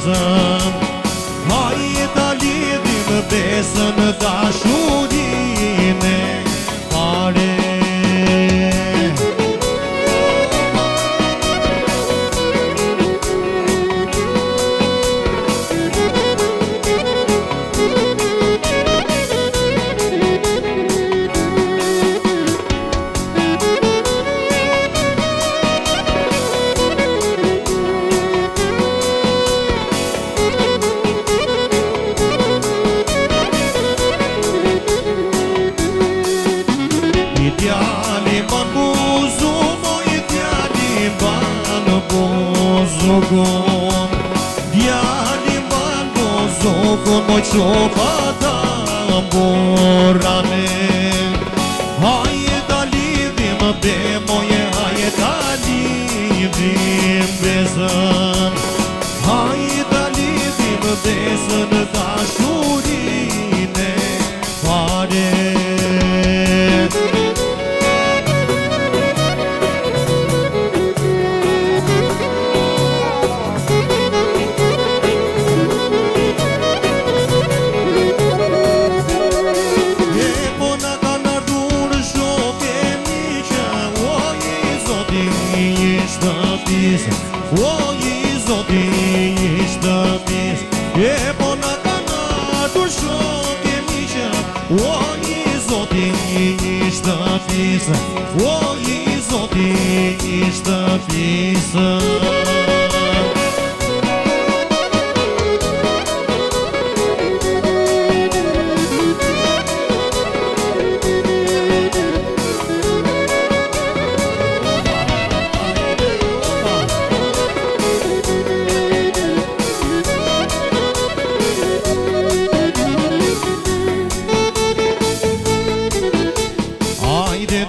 besën. Hajde ta lidhim besën dashurinë e pare. Djali ban bozokon moj qofata borane. Hajde ta lidhim be moje, hajde ta lidhim besën. Hajde ta lidhim besën dashurinë e pare. O i Zoti i shtëpis, e bona kanë ardhur shokë miqë. O i Zoti i shtëpis, o i Zoti i shtëpis.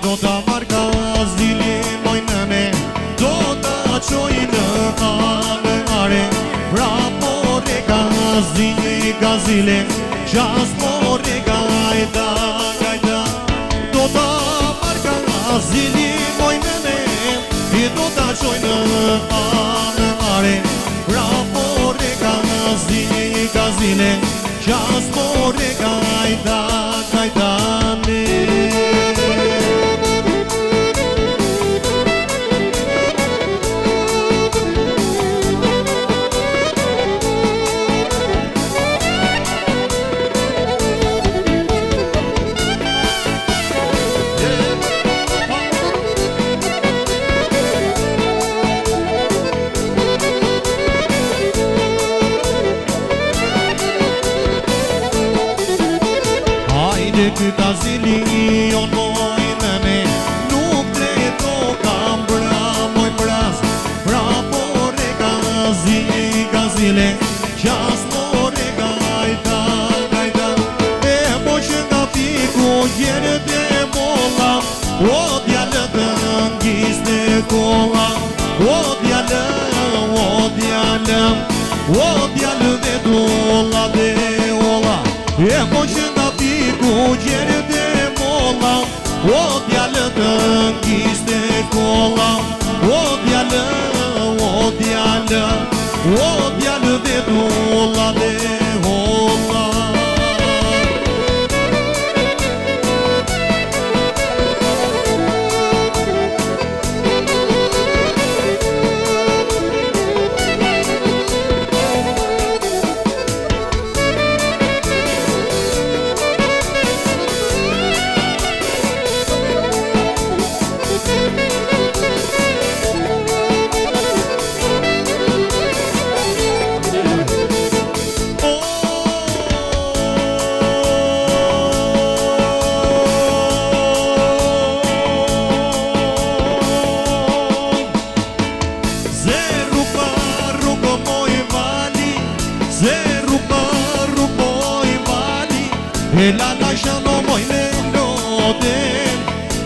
Do ta marka zili moj nëne, do ta qoj në are. Pra more ka zile, qas more ka ajta. Do ta marka zili moj nëne, do ta qoj në are. Pra more ka zile, qas more ka ajta. Këta zili o moj nëne, nuk treto kam bra moj pras. Pra more ka zile, qas more ka ajta. E po që nga piku gjerët e molla, o djallë të ngis në kolla. O djallë dhe dolla dhe olla. E po që nga piku gjerët e molla, o djallë të ngis në kolla. O djallë dhe dolla dhe olla. E la lasciano moj melode,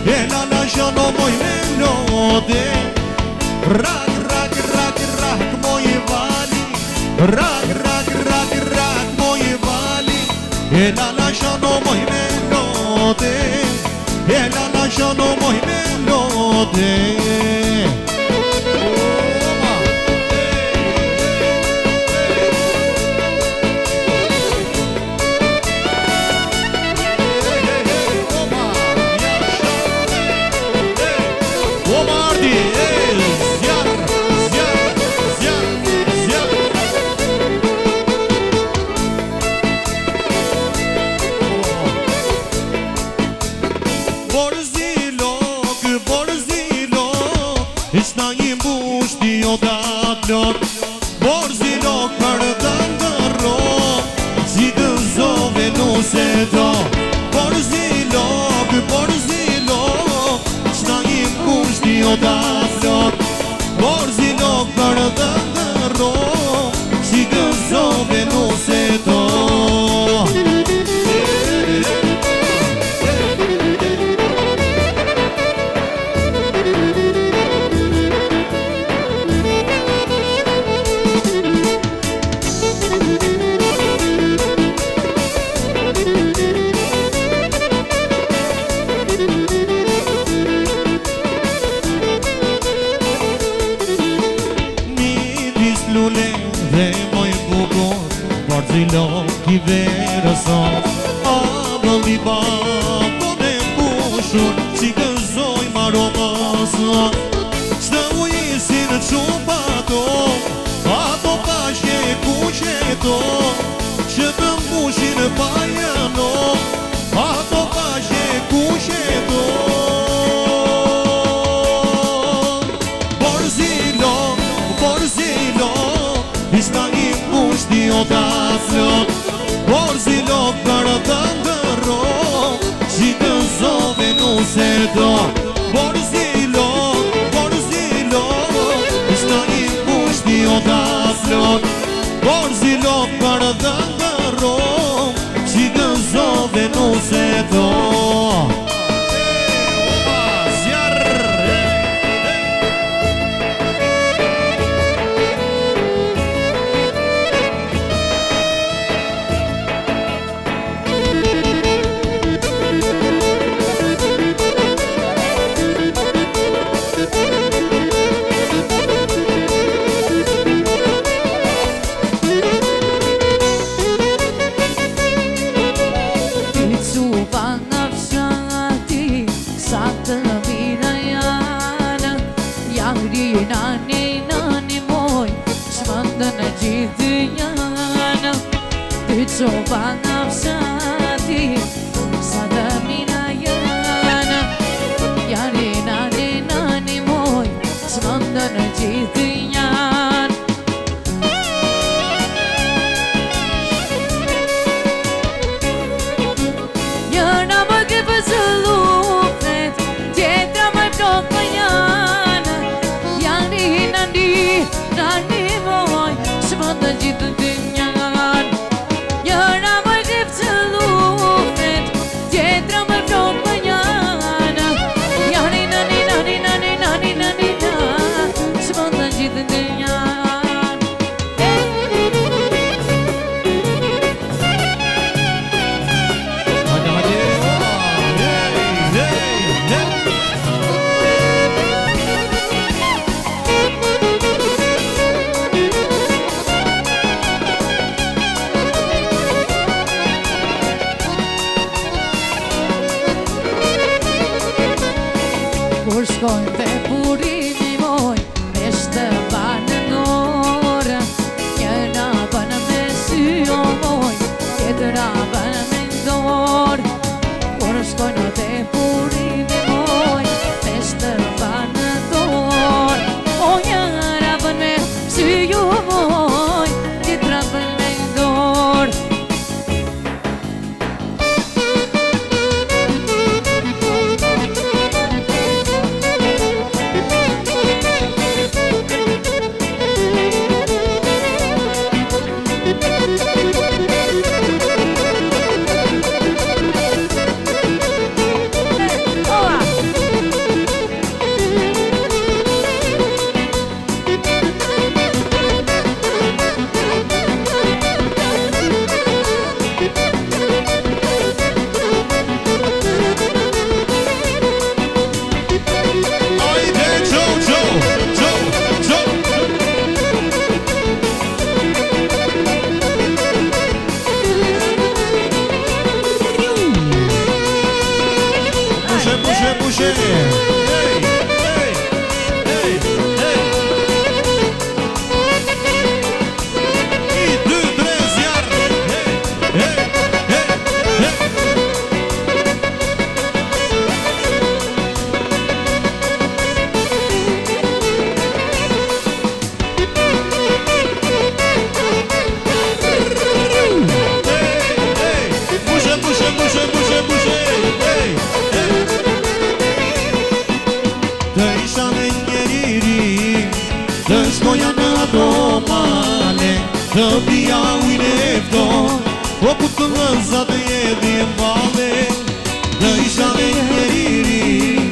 e la lasciano moj melode. Rak, rak, rak, rak, moj vali. Rak, rak, rak, rak, moj vali. E la lasciano moj melode, e la lasciano moj melode. O mardi, zjarë, zjarë, zjarë, zjarë. Borzilok, ishna i mbushti o datlot. Borzilok për dëndërrok, si gëzove nuse do. Borzilok, ishna i mbushti o datlot. Borzilok për dëndërrok, si gëzove nuse do. Borzilok i verësot, a bëlli bato dhe mbushur, si gëzoj maromësot. Qëtë ujisin qupato, ato pashe kuqeto, që të mbushin pajano, ato pashe kuqeto. Borzilok, ishna i mbushti o datlot. Borzilok për dëndërrok, si gëzove nuse do. Borzilok, ishna i mbushti o datlot. Borzilok për dëndërrok, si gëzove nuse do. Coba nafsati sadamina yana yani nani moj smandan gjithinjan. Njëna më ke pëzëllufet, tjetra më plot më janë, yani nani moj smandan gjithinjan. Kur shkojnë të burimi moj, me shtëpa në ngorë, njëna bënë me sy o moj, tjetëra bënë me ndorë. Kur shkojnë të burimi moj, me shtëpa në dorë, o njëra bënë me sy o moj, tjetëra bënë me ndorë. të pia ujnë e fton, po ku të lëza të jedi e mbale, të isha me njeri,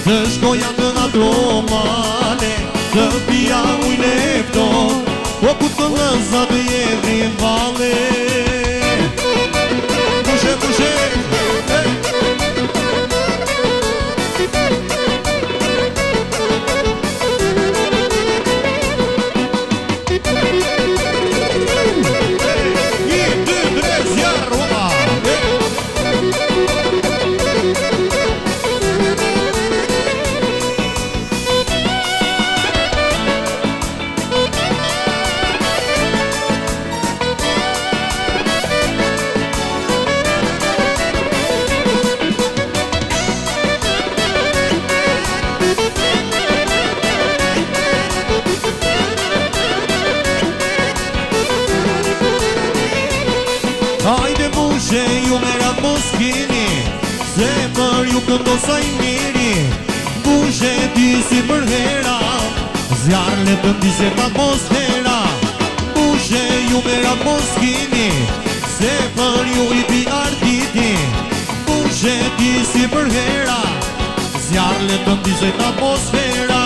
të shkoja të natromale, të pia ujnë e fton, po ku të lëza të jedi e mbale. Pushe, pushe, hajde bushe ju merat mos kini, se për ju këndosaj miri, bushe ti si për hera, zjarë le të ndise atmosfera, bushe ju merat mos kini, se për ju i pi arditi, bushe ti si për hera, zjarë le të ndise atmosfera.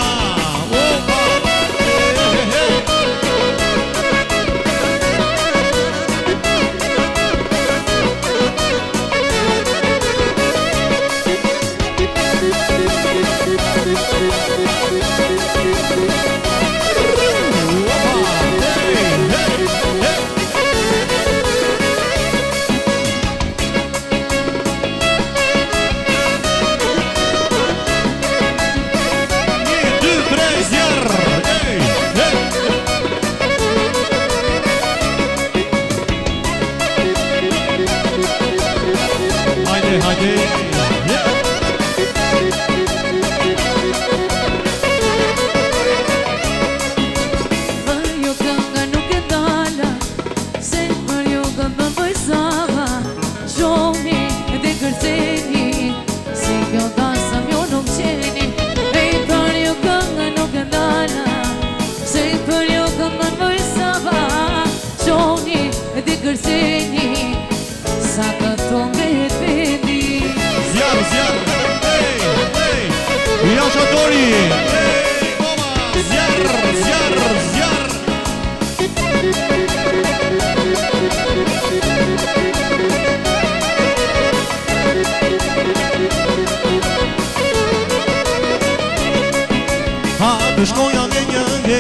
Të shkoja me një nge,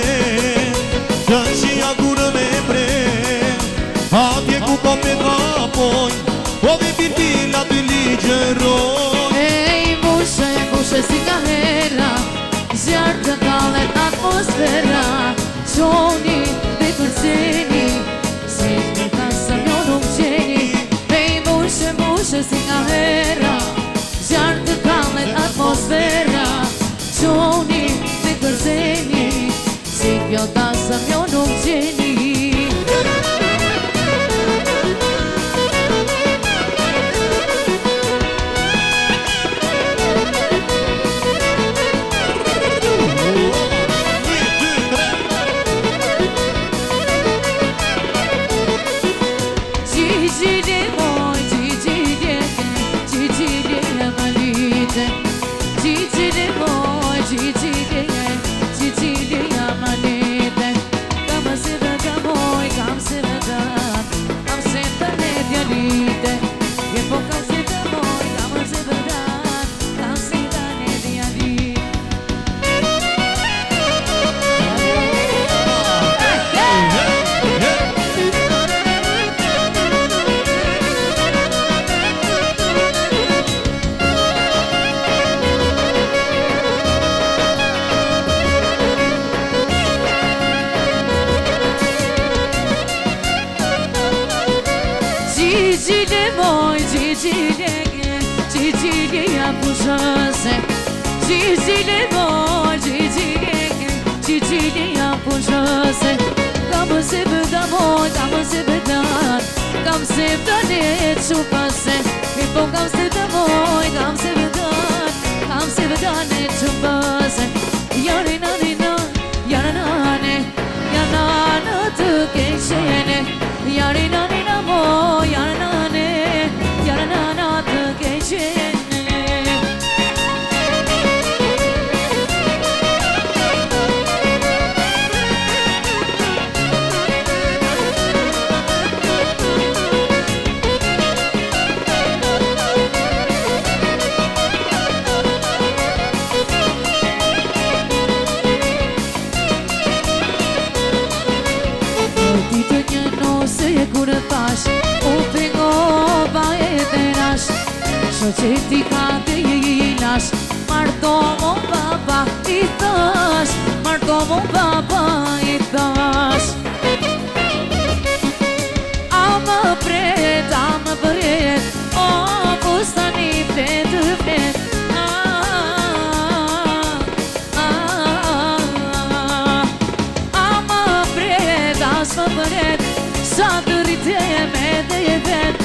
të shia gurë me pre, atje ku po me kapoj, po dhe pirpila të ligjeroj. Ej, bushe, bushe si ka hera, zjarë të kallet atmosfera, qoni dhe kërceni, se një kasa mjo nuk qeni. Ej, bushe, bushe si ka hera, zjarë të kallet atmosfera, qoni dhe kërceni, si kjo tasa mjo nuk qeni. Yana keqene Yari nani namo Yari nane Yari nana të keqene Kur tash u pengova e tenash Shoqeti ka të jilash Marto mo baba i thash Marto mo baba i thash A më pret O bustani flet flet A më pret as më pret Sa të rriteme dhe je vet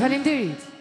Faleminderit.